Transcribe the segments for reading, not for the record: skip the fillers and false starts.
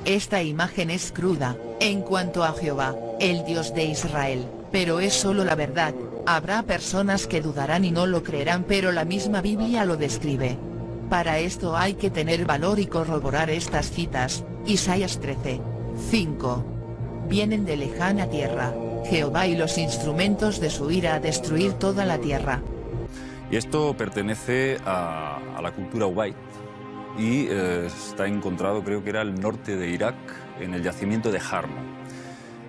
Esta imagen es cruda, en cuanto a Jehová, el Dios de Israel, pero es solo la verdad. Habrá personas que dudarán y no lo creerán, pero la misma Biblia lo describe. Para esto hay que tener valor y corroborar estas citas. Isaías 13:5. Vienen de lejana tierra, Jehová y los instrumentos de su ira a destruir toda la tierra. Y esto pertenece a la cultura Ubaid y está encontrado, creo que era el norte de Irak, en el yacimiento de Jarmo.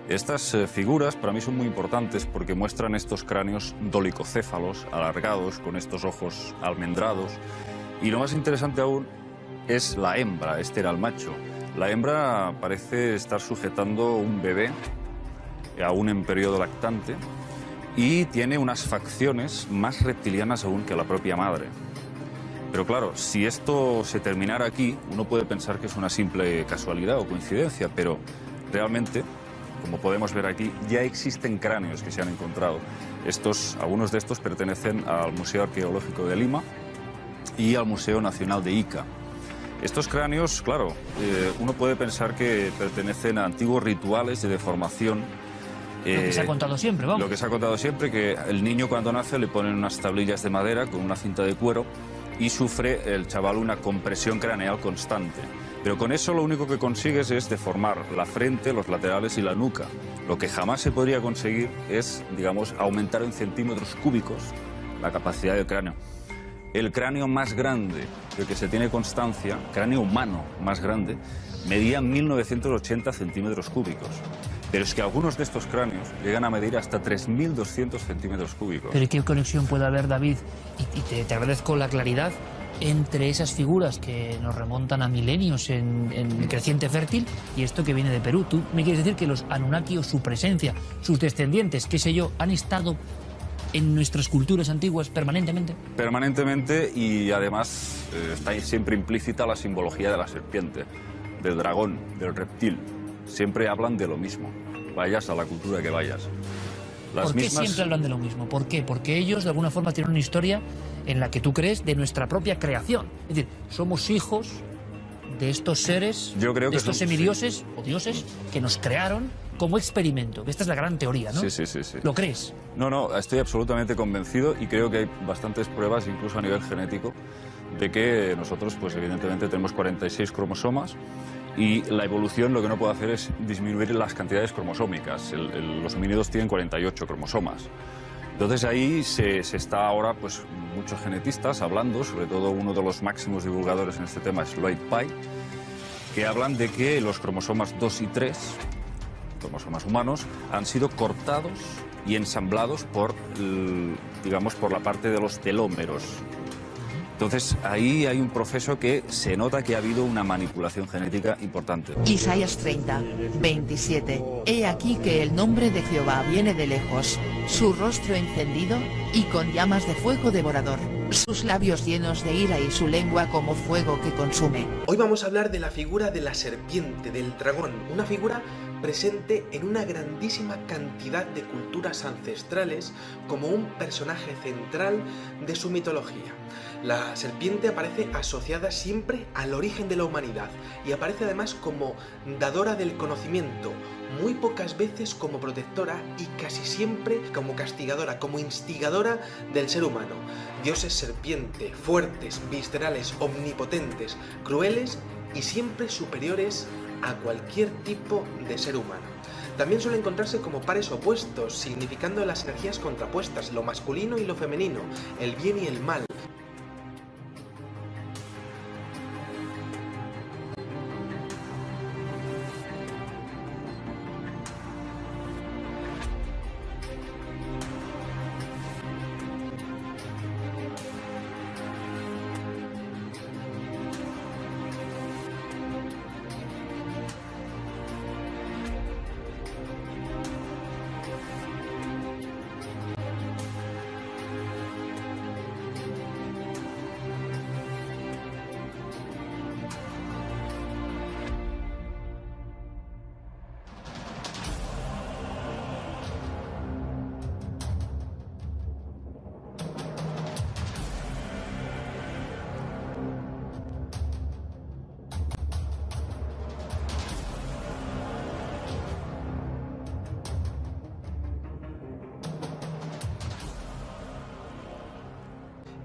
Estas figuras para mí son muy importantes porque muestran estos cráneos dolicocéfalos, alargados, con estos ojos almendrados. Y lo más interesante aún es la hembra, este era el macho. La hembra parece estar sujetando un bebé, aún en periodo lactante, y tiene unas facciones más reptilianas aún que la propia madre. Pero claro, si esto se terminara aquí, uno puede pensar que es una simple casualidad o coincidencia, pero realmente, como podemos ver aquí, ya existen cráneos que se han encontrado. Algunos de estos pertenecen al Museo Arqueológico de Lima y al Museo Nacional de Ica. Estos cráneos, claro, uno puede pensar que pertenecen a antiguos rituales de deformación. Lo que se ha contado siempre, vamos. Lo que se ha contado siempre, que el niño cuando nace le ponen unas tablillas de madera con una cinta de cuero y sufre el chaval una compresión craneal constante. Pero con eso lo único que consigues es deformar la frente, los laterales y la nuca. Lo que jamás se podría conseguir es, digamos, aumentar en centímetros cúbicos la capacidad del cráneo. El cráneo más grande del que se tiene constancia, cráneo humano más grande, medía 1980 centímetros cúbicos. Pero es que algunos de estos cráneos llegan a medir hasta 3.200 centímetros cúbicos. Pero ¿qué conexión puede haber, David? Y te agradezco la claridad entre esas figuras que nos remontan a milenios en el creciente fértil y esto que viene de Perú. ¿Tú me quieres decir que los Anunnaki o su presencia, sus descendientes, qué sé yo, han estado en nuestras culturas antiguas permanentemente? Permanentemente, y además está ahí siempre implícita la simbología de la serpiente, del dragón, del reptil. Siempre hablan de lo mismo, vayas a la cultura que vayas. ¿Por qué siempre hablan de lo mismo? ¿Por qué? Porque ellos de alguna forma tienen una historia en la que tú crees de nuestra propia creación. Es decir, somos hijos de estos seres, de estos semidioses o dioses que nos crearon como experimento. Esta es la gran teoría, ¿no? Sí. ¿Lo crees? No, estoy absolutamente convencido y creo que hay bastantes pruebas, incluso a nivel genético, de que nosotros, pues evidentemente tenemos 46 cromosomas y la evolución lo que no puede hacer es disminuir las cantidades cromosómicas. Los homínidos tienen 48 cromosomas. Entonces ahí se está ahora, pues muchos genetistas hablando, sobre todo uno de los máximos divulgadores en este tema es Lloyd Pye, que hablan de que los cromosomas 2 y 3, cromosomas humanos, han sido cortados y ensamblados por la parte de los telómeros. Entonces, ahí hay un proceso que se nota que ha habido una manipulación genética importante. Isaías 30:27. He aquí que el nombre de Jehová viene de lejos, su rostro encendido, y con llamas de fuego devorador, sus labios llenos de ira y su lengua como fuego que consume. Hoy vamos a hablar de la figura de la serpiente, del dragón, una figura presente en una grandísima cantidad de culturas ancestrales como un personaje central de su mitología. La serpiente aparece asociada siempre al origen de la humanidad y aparece además como dadora del conocimiento, muy pocas veces como protectora y casi siempre como castigadora, como instigadora del ser humano. Dioses serpiente, fuertes, viscerales, omnipotentes, crueles y siempre superiores a cualquier tipo de ser humano. También suele encontrarse como pares opuestos, significando las energías contrapuestas, lo masculino y lo femenino, el bien y el mal.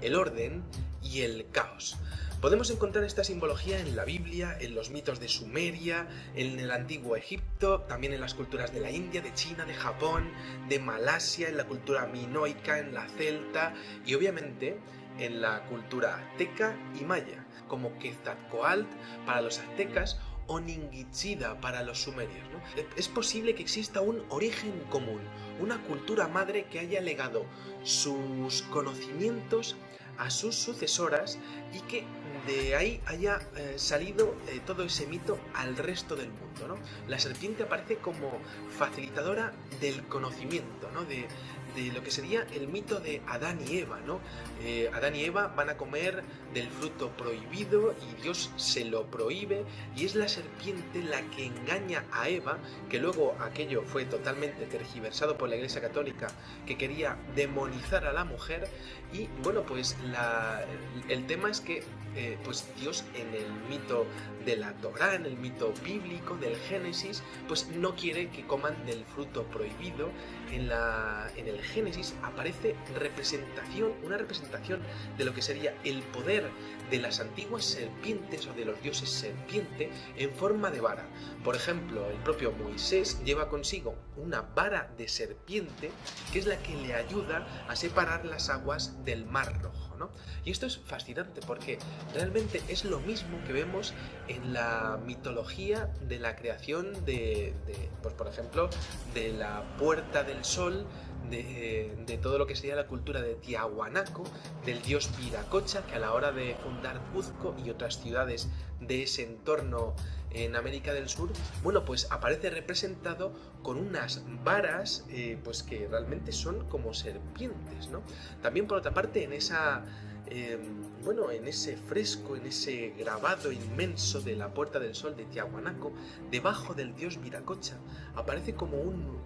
El orden y el caos. Podemos encontrar esta simbología en la Biblia, en los mitos de Sumeria, en el antiguo Egipto, también en las culturas de la India, de China, de Japón, de Malasia, en la cultura minoica, en la celta y obviamente en la cultura azteca y maya, como Quetzalcóatl para los aztecas o Ningishida para los sumerios, ¿no? Es posible que exista un origen común, una cultura madre que haya legado sus conocimientos a sus sucesoras y que de ahí haya salido todo ese mito al resto del mundo, ¿no? La serpiente aparece como facilitadora del conocimiento, ¿no? De lo que sería el mito de Adán y Eva, ¿no? Adán y Eva van a comer del fruto prohibido y Dios se lo prohíbe y es la serpiente la que engaña a Eva, que luego aquello fue totalmente tergiversado por la Iglesia Católica, que quería demonizar a la mujer y bueno, pues el tema es que pues Dios en el mito de la Torá, en el mito bíblico del Génesis, pues no quiere que coman del fruto prohibido. En el Génesis aparece una representación de lo que sería el poder de las antiguas serpientes o de los dioses serpiente en forma de vara. Por ejemplo, el propio Moisés lleva consigo una vara de serpiente que es la que le ayuda a separar las aguas del Mar Rojo, ¿no? Y esto es fascinante porque realmente es lo mismo que vemos en la mitología de la creación pues por ejemplo, de la Puerta del Sol, de todo lo que sería la cultura de Tiahuanaco, del dios Viracocha, que a la hora de fundar Cuzco y otras ciudades de ese entorno en América del Sur, bueno, pues aparece representado con unas varas pues que realmente son como serpientes, ¿no? También por otra parte en ese fresco, en ese grabado inmenso de la Puerta del Sol de Tiahuanaco, debajo del dios Viracocha, aparece como un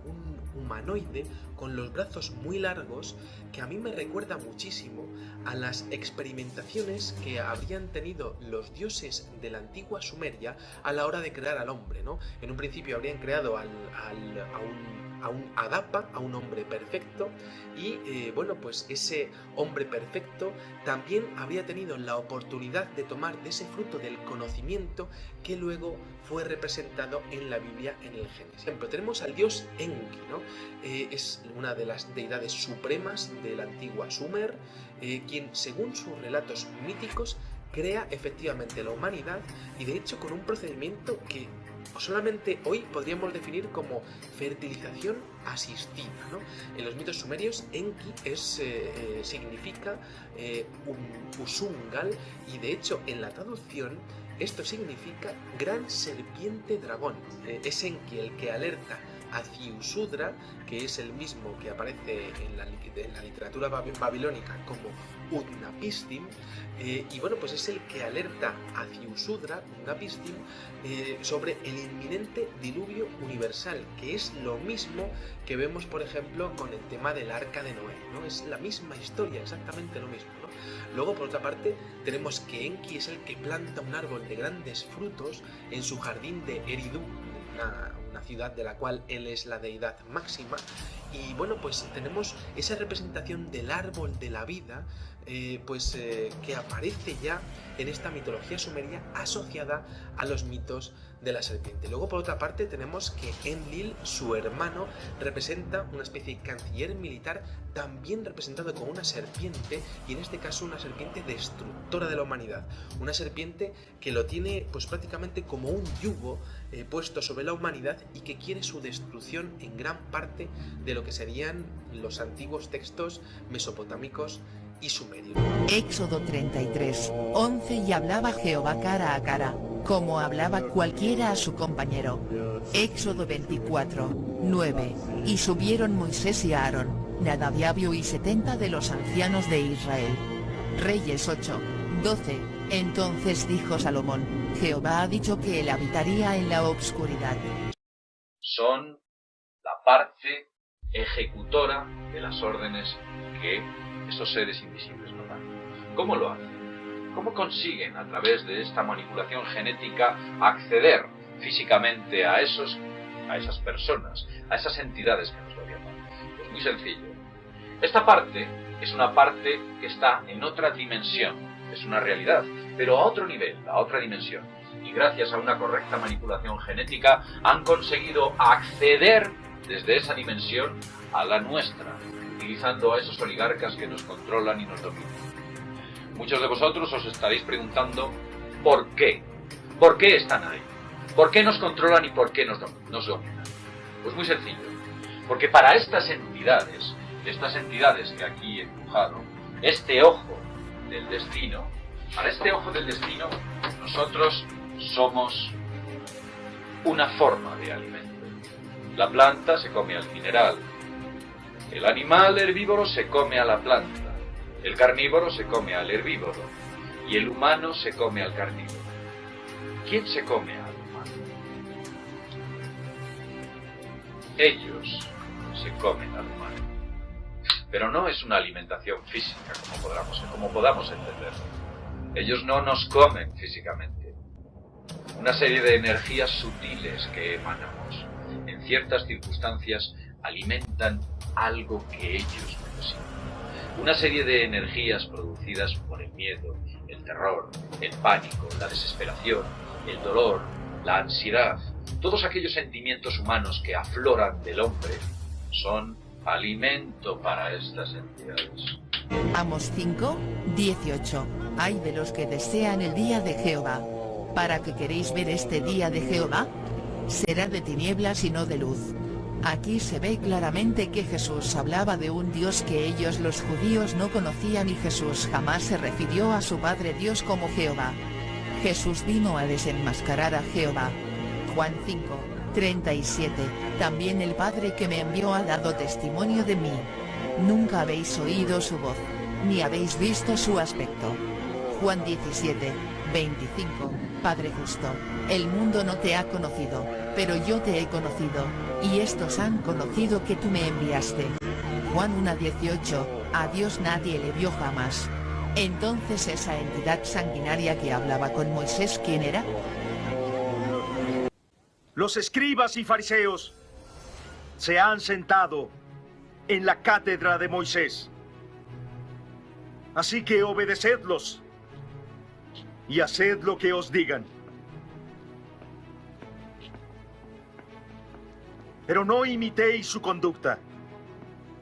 humanoide con los brazos muy largos que a mí me recuerda muchísimo a las experimentaciones que habrían tenido los dioses de la antigua Sumeria a la hora de crear al hombre, ¿no? En un principio habrían creado a un Adapa, a un hombre perfecto y bueno, pues ese hombre perfecto también habría tenido la oportunidad de tomar de ese fruto del conocimiento que luego fue representado en la Biblia en el Génesis. Por ejemplo, tenemos al dios Enki, ¿no? Es una de las deidades supremas de la antigua Sumer, quien según sus relatos míticos crea efectivamente la humanidad y de hecho con un procedimiento que solamente hoy podríamos definir como fertilización asistida, ¿no? En los mitos sumerios, Enki significa Usungal y de hecho en la traducción esto significa gran serpiente dragón. Es Enki el que alerta Aziusudra, que es el mismo que aparece en la literatura babilónica como Utnapishtim, y bueno, pues es el que alerta a Aziusudra, Utnapishtim, sobre el inminente diluvio universal, que es lo mismo que vemos, por ejemplo, con el tema del Arca de Noé, ¿no? Es la misma historia, exactamente lo mismo, ¿no? Luego, por otra parte, tenemos que Enki es el que planta un árbol de grandes frutos en su jardín de Eridu, una ciudad de la cual él es la deidad máxima. Y bueno, pues tenemos esa representación del árbol de la vida, que aparece ya en esta mitología sumeria asociada a los mitos de la serpiente. Luego, por otra parte, tenemos que Enlil, su hermano, representa una especie de canciller militar, también representado como una serpiente, y en este caso una serpiente destructora de la humanidad. Una serpiente que lo tiene pues prácticamente como un yugo puesto sobre la humanidad y que quiere su destrucción en gran parte de lo que serían los antiguos textos mesopotámicos y sumerios. Éxodo 33, 11 Y hablaba Jehová cara a cara, como hablaba cualquiera a su compañero. Éxodo 24, 9 Y subieron Moisés y Aarón, Nadab y Abiú y 70 de los ancianos de Israel. Reyes 8, 12 Entonces dijo Salomón, Jehová ha dicho que él habitaría en la obscuridad. Son la parte ejecutora de las órdenes que esos seres invisibles nos dan. ¿Cómo lo hacen? ¿Cómo consiguen, a través de esta manipulación genética, acceder físicamente a esas personas, a esas entidades que nos gobiernan? Pues muy sencillo. Esta parte es una parte que está en otra dimensión, es una realidad, pero a otro nivel, a otra dimensión. Y gracias a una correcta manipulación genética han conseguido acceder desde esa dimensión a la nuestra, utilizando a esos oligarcas que nos controlan y nos dominan. Muchos de vosotros os estaréis preguntando ¿por qué? ¿Por qué están ahí? ¿Por qué nos controlan y por qué nos dominan? Pues muy sencillo, porque para estas entidades que aquí he dibujado, este ojo del destino, para este ojo del destino, nosotros somos una forma de alimento. La planta se come al mineral, el animal herbívoro se come a la planta, el carnívoro se come al herbívoro y el humano se come al carnívoro. ¿Quién se come al humano? Ellos se comen al humano. Pero no es una alimentación física como podamos entender. Ellos no nos comen físicamente. Una serie de energías sutiles que emanamos, en ciertas circunstancias, alimentan algo que ellos necesitan. Una serie de energías producidas por el miedo, el terror, el pánico, la desesperación, el dolor, la ansiedad, todos aquellos sentimientos humanos que afloran del hombre, son alimento para estas entidades. Amos 5, 18 Ay de los que desean el día de Jehová. ¿Para qué queréis ver este día de Jehová? Será de tinieblas y no de luz. Aquí se ve claramente que Jesús hablaba de un Dios que ellos los judíos no conocían y Jesús jamás se refirió a su Padre Dios como Jehová. Jesús vino a desenmascarar a Jehová. Juan 5, 37 También el Padre que me envió ha dado testimonio de mí. Nunca habéis oído su voz, ni habéis visto su aspecto. Juan 17, 25 Padre justo, el mundo no te ha conocido, pero yo te he conocido, y estos han conocido que tú me enviaste. Juan 1, 18 A Dios nadie le vio jamás. Entonces esa entidad sanguinaria que hablaba con Moisés, ¿quién era? Los escribas y fariseos se han sentado en la cátedra de Moisés. Así que obedecedlos y haced lo que os digan. Pero no imitéis su conducta,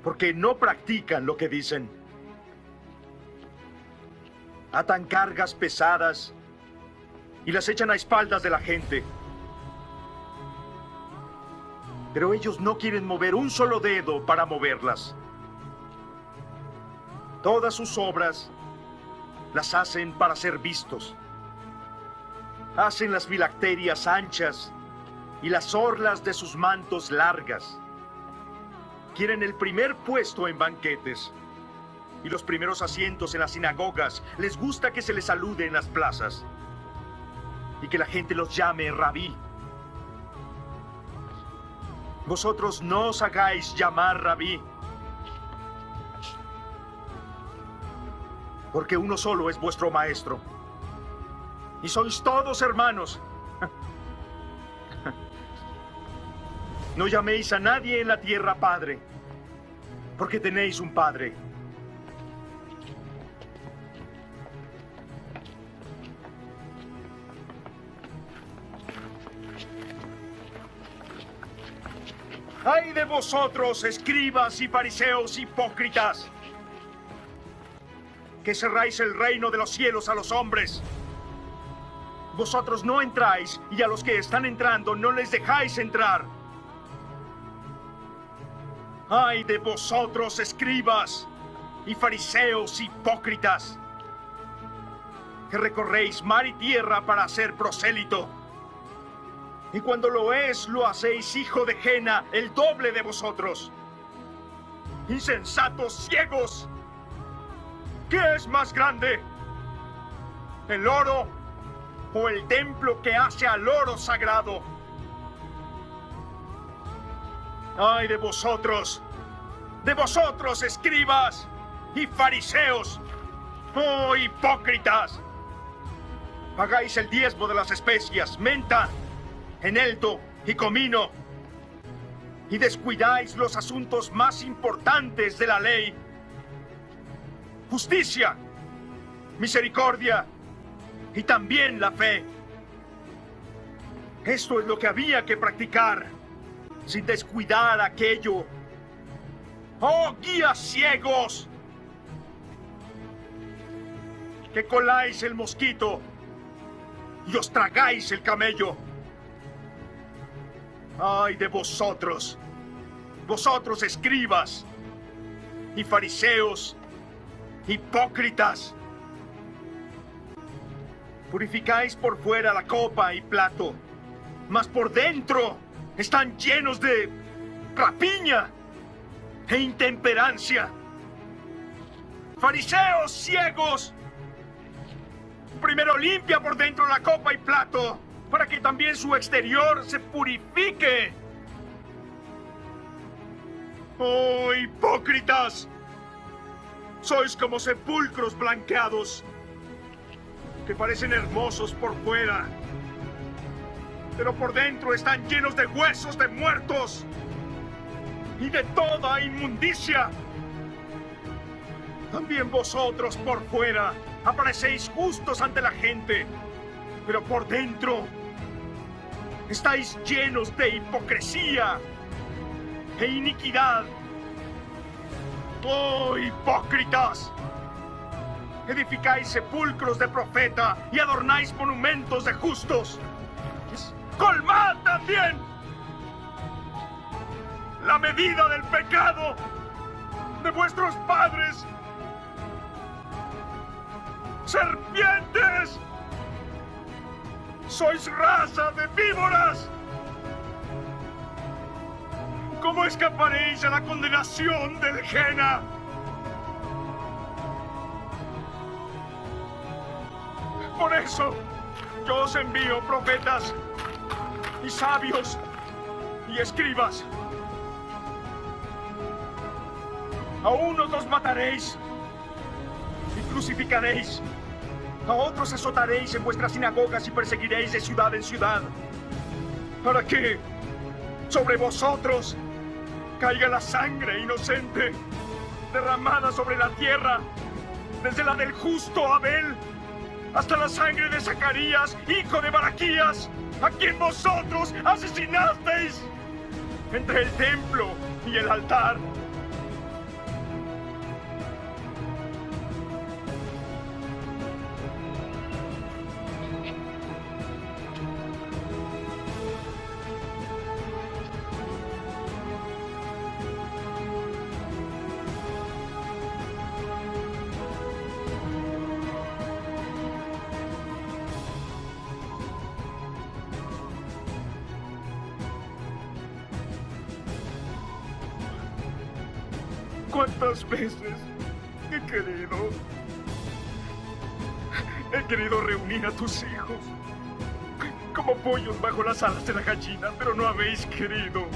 porque no practican lo que dicen. Atan cargas pesadas y las echan a espaldas de la gente. Pero ellos no quieren mover un solo dedo para moverlas. Todas sus obras las hacen para ser vistos. Hacen las filacterias anchas y las orlas de sus mantos largas. Quieren el primer puesto en banquetes y los primeros asientos en las sinagogas. Les gusta que se les salude en las plazas y que la gente los llame rabí. Vosotros no os hagáis llamar rabí, porque uno solo es vuestro maestro, y sois todos hermanos. No llaméis a nadie en la tierra padre, porque tenéis un padre. ¡Ay de vosotros, escribas y fariseos hipócritas, que cerráis el reino de los cielos a los hombres! Vosotros no entráis, y a los que están entrando no les dejáis entrar. ¡Ay de vosotros, escribas y fariseos hipócritas, que recorréis mar y tierra para ser prosélito! Y cuando lo es, lo hacéis hijo de Jena, el doble de vosotros. ¡Insensatos ciegos! ¿Qué es más grande? ¿El oro o el templo que hace al oro sagrado? ¡Ay de vosotros, escribas y fariseos! ¡Oh, hipócritas! Pagáis el diezmo de las especias, menta, eneldo y comino, y descuidáis los asuntos más importantes de la ley: justicia, misericordia y también la fe. Esto es lo que había que practicar, sin descuidar aquello. ¡Oh, guías ciegos! Que coláis el mosquito y os tragáis el camello. ¡Ay de vosotros, escribas y fariseos hipócritas! Purificáis por fuera la copa y plato, mas por dentro están llenos de rapiña e intemperancia. ¡Fariseos ciegos! Primero limpia por dentro la copa y plato, para que también su exterior se purifique. ¡Oh, hipócritas! Sois como sepulcros blanqueados, que parecen hermosos por fuera, pero por dentro están llenos de huesos de muertos y de toda inmundicia. También vosotros por fuera aparecéis justos ante la gente, pero por dentro estáis llenos de hipocresía e iniquidad. ¡Oh, hipócritas! Edificáis sepulcros de profeta y adornáis monumentos de justos. ¡Colmad también la medida del pecado de vuestros padres! ¡Serpientes! ¡Sois raza de víboras! ¿Cómo escaparéis a la condenación del Jena? Por eso, yo os envío profetas y sabios y escribas. A unos los mataréis y crucificaréis. A otros azotaréis en vuestras sinagogas y perseguiréis de ciudad en ciudad, para que sobre vosotros caiga la sangre inocente derramada sobre la tierra, desde la del justo Abel hasta la sangre de Zacarías, hijo de Baraquías, a quien vosotros asesinasteis entre el templo y el altar. ¿Cuántas veces he querido reunir a tus hijos como pollos bajo las alas de la gallina, pero no habéis querido?